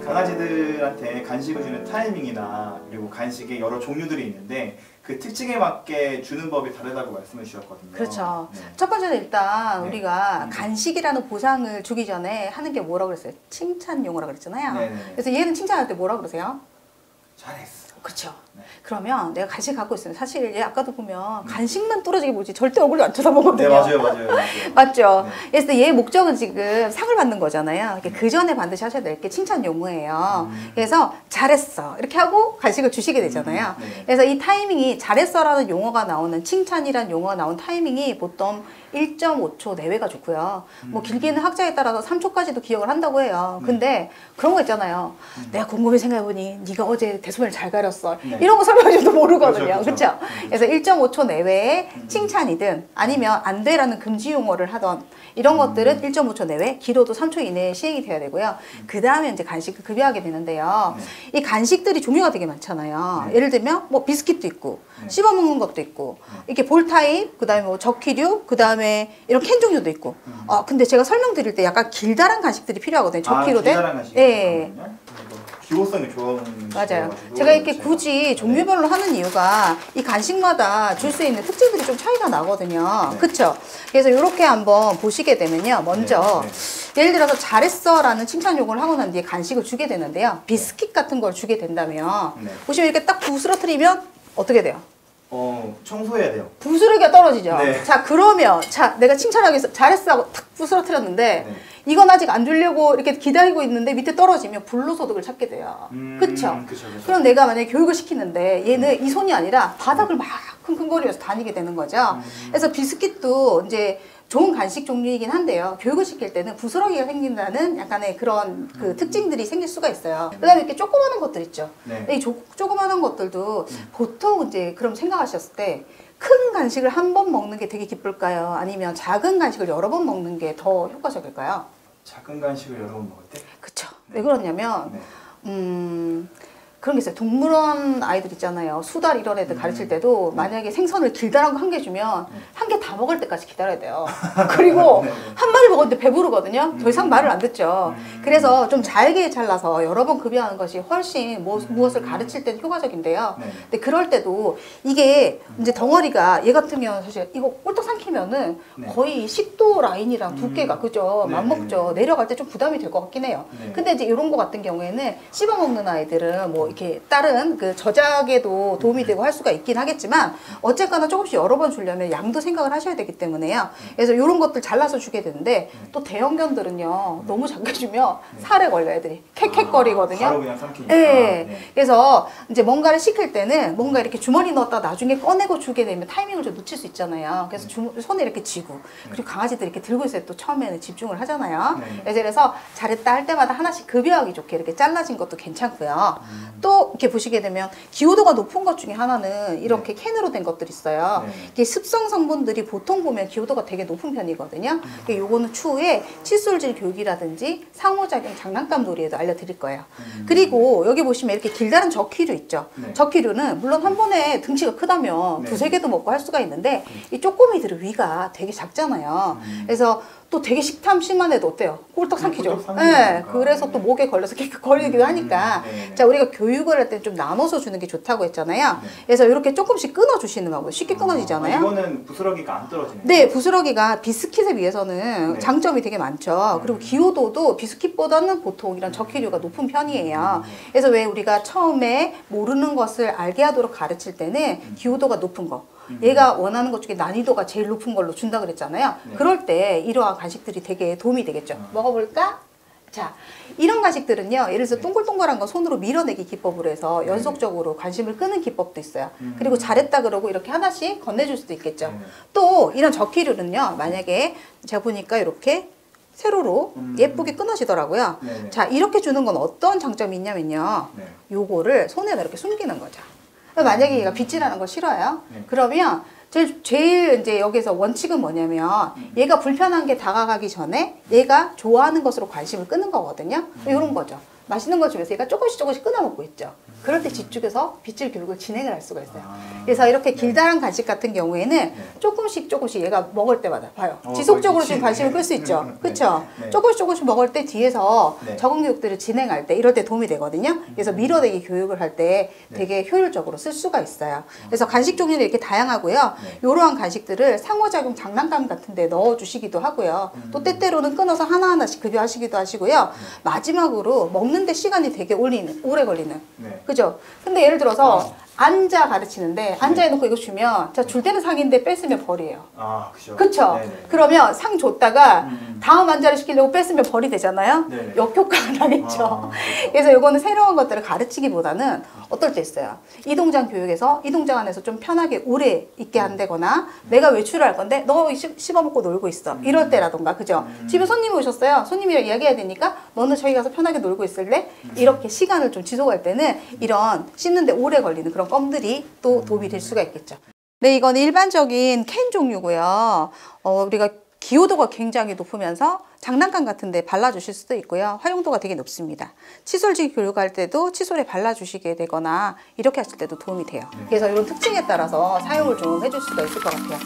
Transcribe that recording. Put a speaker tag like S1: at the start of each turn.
S1: 강아지들한테 간식을 주는 타이밍이나 그리고 간식의 여러 종류들이 있는데 그 특징에 맞게 주는 법이 다르다고 말씀을 주셨거든요.
S2: 그렇죠.
S1: 네.
S2: 첫 번째는 일단
S1: 네.
S2: 우리가 간식이라는 보상을 주기 전에 하는 게 뭐라고 그랬어요? 칭찬 용어라고 그랬잖아요.
S1: 네네네.
S2: 그래서 얘는 칭찬할 때 뭐라고 그러세요?
S1: 잘했어.
S2: 그렇죠.
S1: 네.
S2: 그러면 내가 간식 갖고 있으면 사실 얘 아까도 보면 간식만 떨어지게 보지 절대 얼굴도 안 쳐다보거든요.
S1: 네, 맞아요.
S2: 맞죠?
S1: 네.
S2: 그래서 얘 목적은 지금 상을 받는 거잖아요. 그 전에 반드시 하셔야 될 게 칭찬 용어예요. 그래서 잘했어 이렇게 하고 간식을 주시게 되잖아요.
S1: 네.
S2: 그래서 이 타이밍이 잘했어라는 용어가 나오는 칭찬이란 용어가 나온 타이밍이 보통 1.5초 내외가 좋고요. 뭐 길게는 학자에 따라서 3초까지도 기억을 한다고 해요. 근데 그런 거 있잖아요. 내가 곰곰이 생각해보니 네가 어제 대소변을 잘 가렸어.
S1: 네.
S2: 이런 거 설명해줘도 모르거든요.
S1: 그렇죠.
S2: 그렇죠? 그래서 1.5초 내외의 칭찬이든 아니면 안 돼라는 금지 용어를 하던 이런 것들은 1.5초 내외, 길어도 3초 이내에 시행이 돼야 되고요. 그 다음에 이제 간식을 급여하게 되는데요. 이 간식들이 종류가 되게 많잖아요. 예를 들면 뭐 비스킷도 있고 씹어 먹는 것도 있고 이렇게 볼 타입, 그 다음에 뭐 저키류, 그 다음에 이런 캔 종류도 있고. 근데 제가 설명드릴 때 약간 길다란 간식들이 필요하거든요. 저키로 된.
S1: 길다란 간식.
S2: 네.
S1: 기호성이 좋은
S2: 맞아요. 제가 이렇게 굳이 종류별로 하는 이유가 이 간식마다 줄 수 있는 특징들이 좀 차이가 나거든요.
S1: 네.
S2: 그쵸? 그래서 이렇게 한번 보시게 되면요. 먼저 예를 들어서 잘했어 라는 칭찬 요구를 하고 난 뒤에 간식을 주게 되는데요. 비스킷 같은 걸 주게 된다면 보시면 이렇게 딱 부스러뜨리면 어떻게 돼요?
S1: 청소해야 돼요.
S2: 부스러기가 떨어지죠.
S1: 네.
S2: 자, 그러면 내가 칭찬하기 위해서 잘했어 하고 탁 부스러뜨렸는데 이건 아직 안 주려고 이렇게 기다리고 있는데 밑에 떨어지면 불로소득을 찾게 돼요. 그쵸? 그럼 내가 만약에 교육을 시키는데 얘는 이 손이 아니라 바닥을 막 킁킁거리면서 다니게 되는 거죠. 그래서 비스킷도 이제 좋은 간식 종류이긴 한데요. 교육을 시킬 때는 부스러기가 생긴다는 약간의 그런 그 특징들이 생길 수가 있어요. 그 다음에 이렇게 조그마한 것들 있죠. 이 조그마한 것들도 보통 이제 그럼 생각하셨을 때 큰 간식을 한 번 먹는 게 되게 기쁠까요? 아니면 작은 간식을 여러 번 먹는 게 더 효과적일까요?
S1: 작은 간식을 여러 번 먹을 때?
S2: 그쵸. 왜 그러냐면 그런 게 있어요. 동물원 아이들 있잖아요. 수달 이런 애들 가르칠 때도 만약에 생선을 길다란 거 한 개 주면 한 개 다 먹을 때까지 기다려야 돼요. 그리고 한 마리 먹었는데 배부르거든요. 더 이상 말을 안 듣죠. 그래서 좀 잘게 잘라서 여러 번 급여하는 것이 훨씬 무엇을 가르칠 때는 효과적인데요. 근데 그럴 때도 이게 이제 덩어리가 얘 같은 경우는 사실 이거 꼴딱 삼키면은 거의 식도 라인이랑 두께가 그죠? 맞먹죠. 내려갈 때 좀 부담이 될 것 같긴 해요. 근데 이제 이런 거 같은 경우에는 씹어 먹는 아이들은 뭐 이렇게 다른 그 저작에도 도움이 되고 할 수가 있긴 하겠지만 어쨌거나 조금씩 여러 번 주려면 양도 생각을 하셔야 되기 때문에요. 그래서 이런 것들 잘라서 주게 되는데 또 대형견들은요 너무 작게 주면 살에 걸려 애들이 캑캑거리거든요.
S1: 바로 그냥 삼키니까.
S2: 네. 그래서 이제 뭔가를 시킬 때는 뭔가 이렇게 주머니 넣었다 나중에 꺼내고 주게 되면 타이밍을 좀 놓칠 수 있잖아요. 그래서 손에 이렇게 쥐고 그리고 강아지들이 이렇게 들고 있을 때 또 처음에는 집중을 하잖아요. 그래서 잘했다 할 때마다 하나씩 급여하기 좋게 이렇게 잘라진 것도 괜찮고요. 또 이렇게 보시게 되면 기호도가 높은 것 중에 하나는 이렇게 캔으로 된 것들이 있어요. 이게 습성 성분들이 보통 보면 기호도가 되게 높은 편이거든요. 요거는 추후에 칫솔질 교육이라든지 상호작용 장난감 놀이에도 알려드릴 거예요. 그리고 여기 보시면 이렇게 길다란 저키류 있죠. 저키류는 물론 한 번에 등치가 크다면 두세 개도 먹고 할 수가 있는데 이 쪼꼬미들은 위가 되게 작잖아요. 그래서 또 되게 식탐 심한 애도 어때요? 꼴딱 삼키죠. 네, 그래서 또 목에 걸려서 걸리기도 하니까. 자, 우리가 교육을 할 때 좀 나눠서 주는 게 좋다고 했잖아요. 그래서 이렇게 조금씩 끊어 주시는 거고 쉽게 끊어지잖아요.
S1: 이거는 부스러기가 안 떨어지네요.
S2: 네, 부스러기가 비스킷에 비해서는 장점이 되게 많죠. 그리고 기호도도 비스킷보다는 보통 이런 저키류가 높은 편이에요. 그래서 왜 우리가 처음에 모르는 것을 알게 하도록 가르칠 때는 기호도가 높은 거. 얘가 원하는 것 중에 난이도가 제일 높은 걸로 준다 그랬잖아요. 그럴 때 이러한 간식들이 되게 도움이 되겠죠. 먹어볼까? 자, 이런 간식들은요. 예를 들어서 동글동글한 거 손으로 밀어내기 기법으로 해서 연속적으로 관심을 끄는 기법도 있어요. 그리고 잘했다 그러고 이렇게 하나씩 건네줄 수도 있겠죠. 또 이런 저키류는요. 만약에 제가 보니까 이렇게 세로로 예쁘게 끊어지더라고요. 자, 이렇게 주는 건 어떤 장점이 있냐면요. 요거를 손에다 이렇게 숨기는 거죠. 만약에 얘가 빗질하는 걸 싫어요. 그러면 제일 이제 여기서 원칙은 뭐냐면 얘가 불편한 게 다가가기 전에 얘가 좋아하는 것으로 관심을 끄는 거거든요. 이런 거죠. 맛있는 거 주면서 얘가 조금씩 끊어 먹고 있죠. 그럴 때 집중해서 빗질 교육을 진행을 할 수가 있어요. 그래서 이렇게 길다란 간식 같은 경우에는 조금씩 얘가 먹을 때마다 봐요. 지속적으로 좀 관심을 끌 수 있죠. 그렇죠? 조금씩 먹을 때 뒤에서 적응 교육들을 진행할 때 이럴 때 도움이 되거든요. 그래서 밀어내기 교육을 할 때 되게 효율적으로 쓸 수가 있어요. 그래서 간식 종류는 이렇게 다양하고요. 이러한 간식들을 상호작용 장난감 같은 데 넣어주시기도 하고요. 또 때때로는 끊어서 하나하나씩 급여하시기도 하시고요. 마지막으로 먹는데 시간이 되게 오래 걸리는. 그죠? 근데 예를 들어서 앉아 가르치는데 앉아 해놓고 이거 주면 자, 줄 때는 상인데 뺐으면 벌이에요.
S1: 아, 그죠.
S2: 그쵸? 그러면 상 줬다가 다음 앉아를 시키려고 뺐으면 벌이 되잖아요. 역효과가 나겠죠. 그래서 이거는 새로운 것들을 가르치기보다는 어떨 때 있어요. 이 동장 교육에서 이 동장 안에서 좀 편하게 오래 있게 한다거나 내가 외출을 할 건데 너 씹어먹고 놀고 있어. 이럴 때라던가 그죠? 집에 손님이 오셨어요. 손님이랑 이야기해야 되니까 너는 저기 가서 편하게 놀고 있을래? 이렇게 시간을 좀 지속할 때는 이런 씹는데 오래 걸리는 그런 껌들이 또 도움이 될 수가 있겠죠. 네, 이거는 일반적인 캔 종류고요. 우리가 기호도가 굉장히 높으면서 장난감 같은 데 발라주실 수도 있고요. 활용도가 되게 높습니다. 칫솔질 교육할 때도 칫솔에 발라주시게 되거나 이렇게 하실 때도 도움이 돼요. 그래서 이런 특징에 따라서 사용을 좀 해줄 수가 있을 것 같아요.